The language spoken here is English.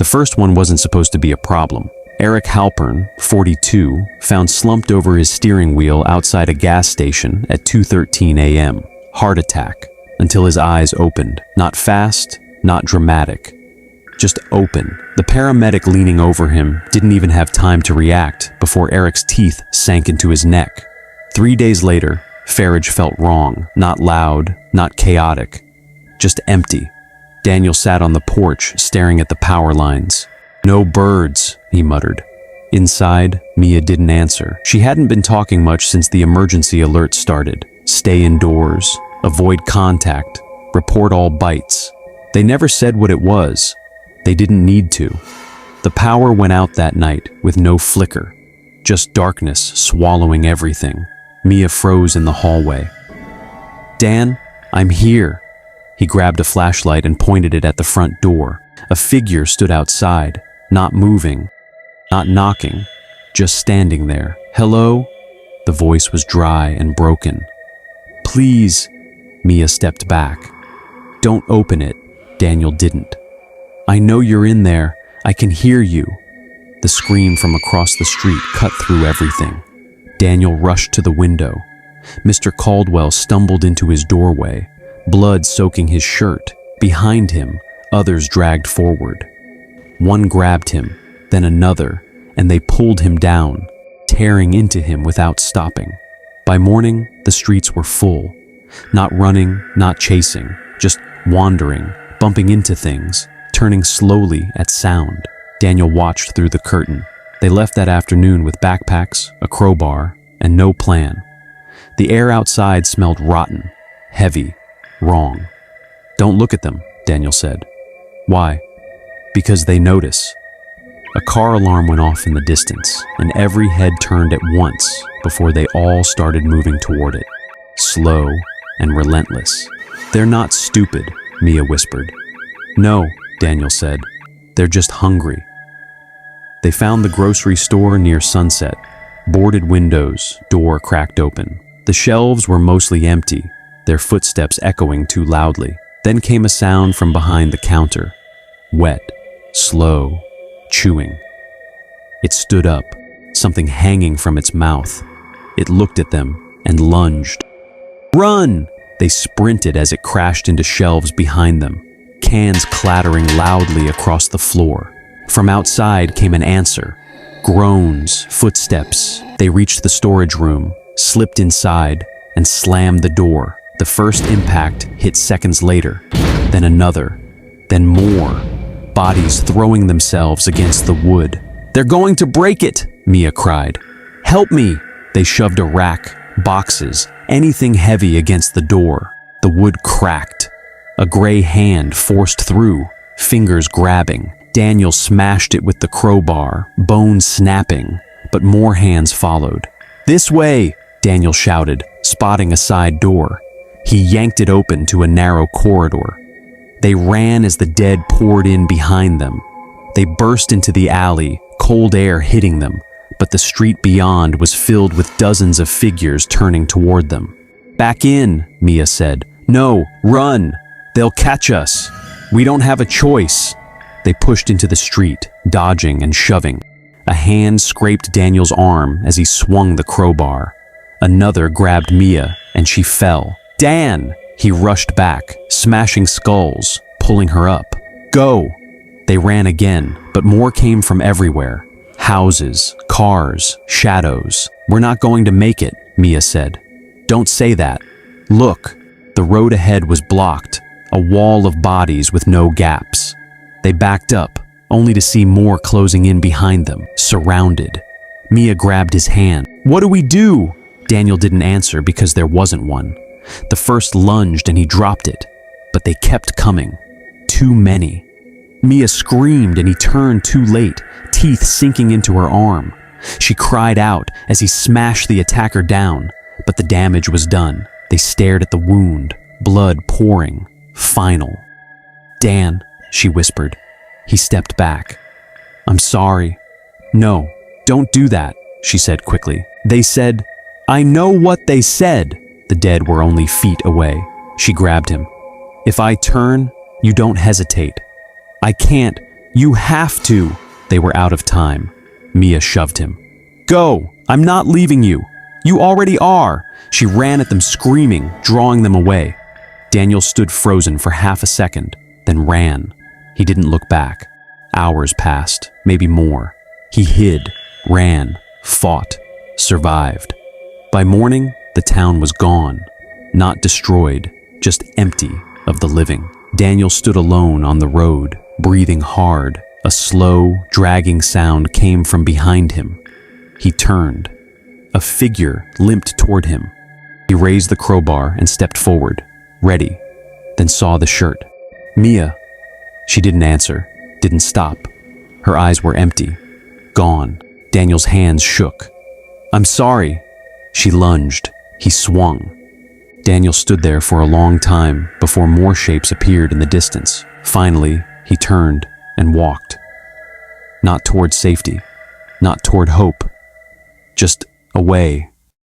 first one wasn't supposed to be a problem. Eric Halpern, 42, found slumped over his steering wheel outside a gas station at 2:13 a.m. Heart attack, until his eyes opened. Not fast, not dramatic. Just open. The paramedic leaning over him didn't even have time to react before Eric's teeth sank into his neck. 3 days later, Farage felt wrong. Not loud, not chaotic. Just empty. Daniel sat on the porch, staring at the power lines. "No birds," he muttered. Inside, Mia didn't answer. She hadn't been talking much since the emergency alert started. Stay indoors, avoid contact, report all bites. They never said what it was. They didn't need to. The power went out that night with no flicker, just darkness swallowing everything. Mia froze in the hallway. "Dan, I'm here." He grabbed a flashlight and pointed it at the front door. A figure stood outside, not moving, not knocking, just standing there. "Hello?" The voice was dry and broken. "Please." Mia stepped back. "Don't open it." Daniel didn't. "I know you're in there. I can hear you." The scream from across the street cut through everything. Daniel rushed to the window. Mr. Caldwell stumbled into his doorway, blood soaking his shirt. Behind him, others dragged forward. One grabbed him, then another, and they pulled him down, tearing into him without stopping. By morning, the streets were full. Not running, not chasing, just wandering, bumping into things, turning slowly at sound. Daniel watched through the curtain. They left that afternoon with backpacks, a crowbar, and no plan. The air outside smelled rotten, heavy, wrong. "Don't look at them," Daniel said. "Why?" "Because they notice." A car alarm went off in the distance, and every head turned at once before they all started moving toward it. Slow and relentless. "They're not stupid," Mia whispered. "No," Daniel said. "They're just hungry." They found the grocery store near sunset. Boarded windows, door cracked open. The shelves were mostly empty, their footsteps echoing too loudly. Then came a sound from behind the counter. Wet, slow, chewing. It stood up, something hanging from its mouth. It looked at them and lunged. "Run!" They sprinted as it crashed into shelves behind them, cans clattering loudly across the floor. From outside came an answer. Groans, footsteps. They reached the storage room, slipped inside, and slammed the door. The first impact hit seconds later, then another, then more. Bodies throwing themselves against the wood. "They're going to break it!" Mia cried. "Help me!" They shoved a rack, boxes, anything heavy against the door. The wood cracked. A gray hand forced through, fingers grabbing. Daniel smashed it with the crowbar, bones snapping, but more hands followed. "This way!" Daniel shouted, spotting a side door. He yanked it open to a narrow corridor. They ran as the dead poured in behind them. They burst into the alley, cold air hitting them, but the street beyond was filled with dozens of figures turning toward them. "Back in," Mia said. "No, run! They'll catch us. We don't have a choice." They pushed into the street, dodging and shoving. A hand scraped Daniel's arm as he swung the crowbar. Another grabbed Mia, and she fell. "Dan!" He rushed back, smashing skulls, pulling her up. "Go!" They ran again, but more came from everywhere. Houses, cars, shadows. "We're not going to make it," Mia said. "Don't say that. Look." The road ahead was blocked, a wall of bodies with no gaps. They backed up, only to see more closing in behind them, surrounded. Mia grabbed his hand. "What do we do?" Daniel didn't answer because there wasn't one. The first lunged and he dropped it, but they kept coming. Too many. Mia screamed and he turned too late, teeth sinking into her arm. She cried out as he smashed the attacker down, but the damage was done. They stared at the wound, blood pouring, final. "Dan," she whispered. He stepped back. "I'm sorry." "No, don't do that," she said quickly. "They said..." "I know what they said." The dead were only feet away. She grabbed him. "If I turn, you don't hesitate." "I can't. You have to. They were out of time. Mia shoved him. Go! I'm not leaving you. You already are. She ran at them screaming, drawing them away. Daniel stood frozen for half a second, then ran. He didn't look back. Hours passed, maybe more. He hid, ran, fought, survived. By morning, the town was gone. Not destroyed, just empty of the living. Daniel stood alone on the road, breathing hard. A slow, dragging sound came from behind him. He turned. A figure limped toward him. He raised the crowbar and stepped forward, ready, then saw the shirt. Mia. She didn't answer, didn't stop. Her eyes were empty, gone. Daniel's hands shook. I'm sorry. She lunged. He swung. Daniel stood there for a long time before more shapes appeared in the distance. Finally, he turned and walked. Not toward safety, not toward hope, just away